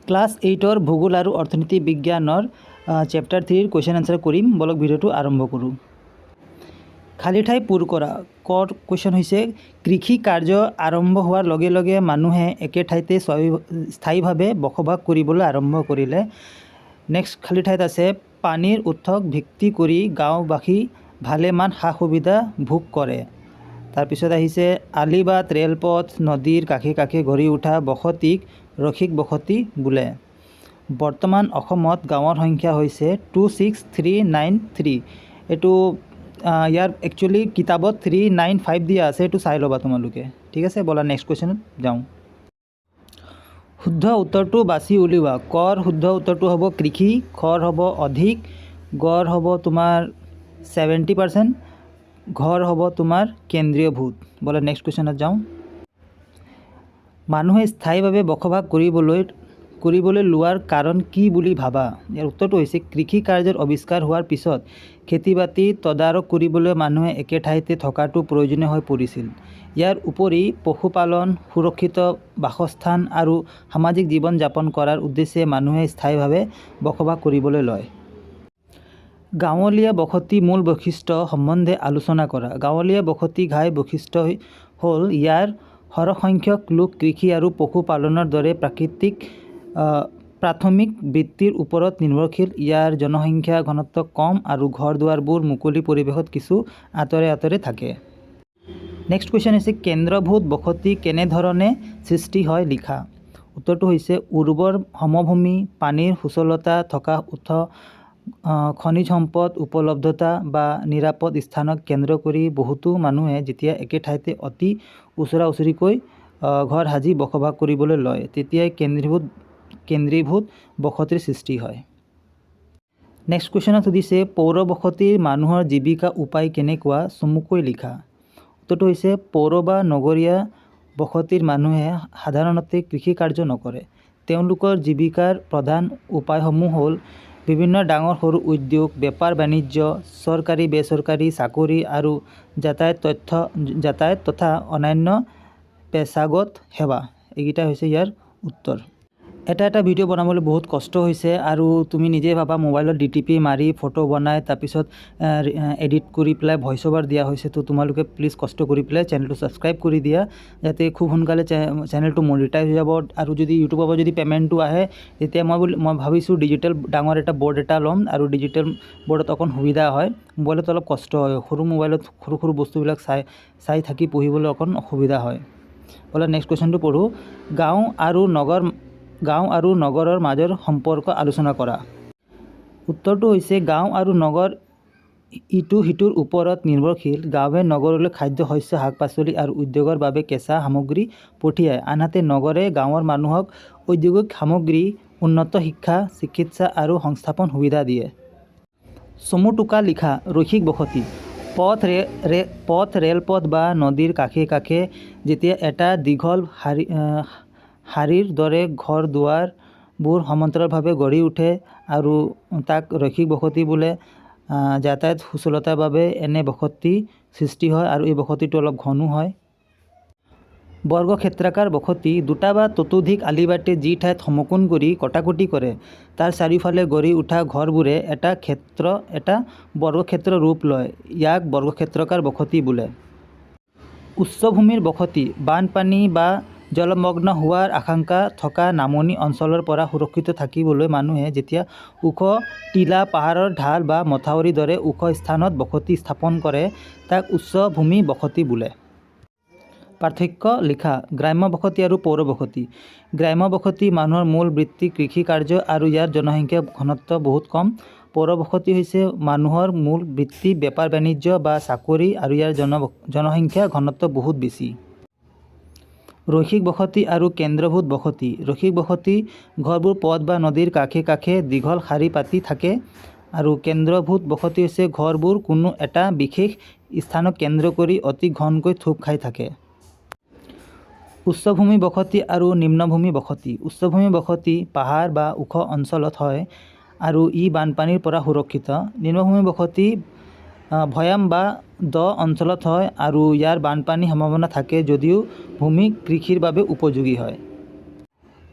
Class 8-ৰ ভূগোল আৰু অৰ্থনীতি বিজ্ঞানৰ চেপ্টাৰ 3ৰ কুৱেশ্যন আনচাৰ কৰিম। বলক ভিডিঅ'টো আৰম্ভ কৰোঁ। খালী ঠাই পূৰ কৰা। কৰ কুৱেশ্যন হৈছে কৃষি কাৰ্য আৰম্ভ হোৱাৰ লগে লগে মানুহে একে ঠাইতে স্থায়ীভাৱে বসবাস কৰিবলৈ আৰম্ভ কৰিলে। নেক্সট খালী ঠাইত আছে পানীৰ উৎসক ভিত্তি কৰি গাঁওবাসী ভালেমান সা সুবিধা ভোগ কৰে। তাৰপিছত আহিছে আলি বাট ৰেলপথ নদীৰ কাষে কাষে গঢ়ি উঠা বসতিক ৰসিক বসতি বোলে। বৰ্তমান অসমত গাঁৱৰ সংখ্যা হৈছে 26393। এইটো ইয়াৰ একচুৱেলি কিতাপত 395 দিয়া আছে, এইটো চাই ল'বা তোমালোকে। ঠিক আছে, ব'লা নেক্সট কুৱেশ্যনত যাওঁ। শুদ্ধ উত্তৰটো বাছি উলিওৱা। কৰ শুদ্ধ উত্তৰটো হ'ব কৃষি, খৰ হ'ব অধিক, গড় হ'ব তোমাৰ 70%, ঘৰ হ'ব তোমাৰ কেন্দ্ৰীয় ভূত। ব'লা নেক্সট কুৱেশ্যনত যাওঁ। মানুহে স্থায়ীভাৱে বসবাস কৰিবলৈ লোৱাৰ কাৰণ কি বুলি ভাবা? ইয়াৰ উত্তৰটো হৈছে কৃষি কাৰ্যৰ আৱিষ্কাৰ হোৱাৰ পিছত খেতি বাতি তদাৰক কৰিবলৈ মানুহে একে ঠাইতে থকাটো প্ৰয়োজনীয় হৈ পৰিছিল। ইয়াৰ উপৰি পশুপালন, সুৰক্ষিত বাসস্থান আৰু সামাজিক জীৱন যাপন কৰাৰ উদ্দেশ্যে মানুহে স্থায়ীভাৱে বসবাস কৰিবলৈ লয়। গাঁৱলীয়া বসতি মূল বৈশিষ্ট্য সম্বন্ধে আলোচনা কৰা। গাঁৱলীয়া বসতি ঘাই বৈশিষ্ট্য হ'ল ইয়াৰ সৰহসংখ্যক লোক কৃষি আৰু পশুপালনৰ দৰে প্ৰাথমিক বৃত্তিৰ ওপৰত নিৰ্ভৰশীল। ইয়াৰ জনসংখ্যা ঘনত্ব কম আৰু ঘৰ দুৱাৰবোৰ মুকলি পৰিৱেশত কিছু আঁতৰে আঁতৰে থাকে। নেক্সট কুৱেশ্যন হৈছে কেন্দ্ৰভূত বসতি কেনেধৰণে সৃষ্টি হয় লিখা। উত্তৰটো হৈছে উৰ্বৰ সমভূমি, পানীৰ সুচলতা থকা উৎস, খনিজ সম্পদ উপলব্ধতা বা নিৰাপদ স্থানক কেন্দ্ৰ কৰি বহুতো মানুহে যেতিয়া একে ঠাইতে অতি ওচৰা ওচৰিকৈ ঘৰ সাজি বসবাস কৰিবলৈ লয় তেতিয়াই কেন্দ্ৰীভূত বসতিৰ সৃষ্টি হয়। নেক্সট কুৱেশ্যনত সুধিছে পৌৰ বসতিৰ মানুহৰ জীৱিকা উপায় কেনেকুৱা, চমুকৈ লিখা। উত্তৰটো হৈছে পৌৰ বা নগৰীয়া বসতিৰ মানুহে সাধাৰণতে কৃষি কাৰ্য নকৰে। তেওঁলোকৰ জীৱিকাৰ প্ৰধান উপায়সমূহ হ'ল বিভিন্ন ডাঙৰ সৰু উদ্যোগ, বেপাৰ বাণিজ্য, চৰকাৰী বেচৰকাৰী চাকৰি আৰু যাতায়াত তথা অন্যান্য পেছাগত সেৱা। এইকেইটা হৈছে ইয়াৰ উত্তৰ। এটা ভিডিঅ' বনাবলৈ বহুত কষ্ট হৈছে আৰু তুমি নিজে ভাবা মোবাইলত DTP মাৰি ফটো বনাই তাৰপিছত এডিট কৰি পেলাই ভইচ অভাৰ দিয়া হৈছে। তো তোমালোকে প্লিজ কষ্ট কৰি পেলাই চেনেলটো ছাবস্ক্ৰাইব কৰি দিয়া যাতে খুব সোনকালে চেনেলটো মনিটাইজ হৈ যাব। আৰু যদি ইউটিউবৰ পৰা যদি পে'মেণ্টটো আহে তেতিয়া মই ভাবিছোঁ ডিজিটেল ডাঙৰ এটা বৰ্ড এটা ল'ম আৰু ডিজিটেল বৰ্ডত অকণ সুবিধা হয়। মোবাইলত অলপ কষ্ট হয়, সৰু মোবাইলত সৰু বস্তুবিলাক চাই থাকি পঢ়িবলৈ অকণ অসুবিধা হয়। ব'লা নেক্সট কুৱেশ্যনটো পঢ়োঁ। গাঁও আৰু নগৰৰ মাজৰ সম্পৰ্ক আলোচনা কৰা। উত্তৰটো হৈছে গাঁও আৰু নগৰ ইটো সিটোৰ ওপৰত নিৰ্ভৰশীল। গাঁৱে নগৰলৈ খাদ্য শস্য শাক পাচলি আৰু উদ্যোগৰ বাবে কেঁচা সামগ্ৰী পঠিয়ায়, আনহাতে নগৰে গাঁৱৰ মানুহক ঔদ্যোগিক সামগ্ৰী, উন্নত শিক্ষা, চিকিৎসা আৰু সংস্থাপন সুবিধা দিয়ে। চমু টোকা লিখা। ৰসিক বসতি। পথ ৰেলপথ বা নদীৰ কাষে কাষে যেতিয়া এটা দীঘল শাৰীৰ দৰে ঘৰ দুৱাৰবোৰ সমান্তৰালভাৱে গঢ়ি উঠে আৰু তাক ৰসিক বসতি বোলে। যাতায়াত সুচলতাৰ বাবে এনে বসতি সৃষ্টি হয় আৰু এই বসতিটো অলপ ঘনো হয়। বৰ্গক্ষেত্ৰাকাৰ বসতি। দুটা বা ততোধিক আলিবাটে যি ঠাইত সমকোণ কৰি কটাকটি কৰে তাৰ চাৰিওফালে গঢ়ি উঠা ঘৰবোৰে এটা বৰ্গক্ষেত্ৰ ৰূপ লয়। ইয়াক বৰ্গক্ষেত্ৰাকাৰ বসতি বোলে। উচ্চভূমিৰ বসতি। বানপানী বা জলমগ্ন হোৱাৰ আশংকা থকা নামনি অঞ্চলৰ পৰা সুৰক্ষিত থাকিবলৈ মানুহে যেতিয়া ওখ টিলা, পাহাৰৰ ঢাল বা মথাউৰিৰ দৰে ওখ স্থানত বসতি স্থাপন কৰে তাক উচ্চভূমি বসতি বোলে। পাৰ্থক্য লিখা। গ্ৰাম্য বসতি আৰু পৌৰ বসতি। গ্ৰাম্য বসতি মানুহৰ মূল বৃত্তি কৃষি কাৰ্য আৰু ইয়াৰ জনসংখ্যা ঘনত্ব বহুত কম। পৌৰ বসতি হৈছে মানুহৰ মূল বৃত্তি বেপাৰ বাণিজ্য বা চাকৰি আৰু ইয়াৰ জনসংখ্যা ঘনত্ব বহুত বেছি। ৰসিক বসতি আৰু কেন্দ্ৰভূত বসতি। ৰসিক বসতি ঘৰবোৰ পথ বা নদীৰ কাষে কাষে দীঘল শাৰী পাতি থাকে আৰু কেন্দ্ৰভূত বসতি হৈছে ঘৰবোৰ কোনো এটা বিশেষ স্থানক কেন্দ্ৰ কৰি অতি ঘনকৈ থোপ খাই থাকে। উচ্চভূমি বসতি আৰু নিম্নভূমি বসতি। উচ্চভূমি বসতি পাহাৰ বা ওখ অঞ্চলত হয় আৰু ই বানপানীৰ পৰা সুৰক্ষিত। নিম্নভূমি বসতি ভৈয়াম বা দ অঞ্চলত হয় আৰু ইয়াৰ বানপানীৰ সম্ভাৱনা থাকে যদিও ভূমি কৃষিৰ বাবে উপযোগী হয়।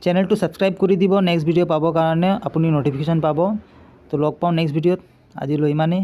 চেনেলটো ছাবস্ক্ৰাইব কৰি দিব নেক্সট ভিডিঅ' পাবৰ কাৰণে, আপুনি ন'টিফিকেশ্যন পাব। তো লগ পাওঁ নেক্সট ভিডিঅ'ত, আজিলৈ ইমানেই।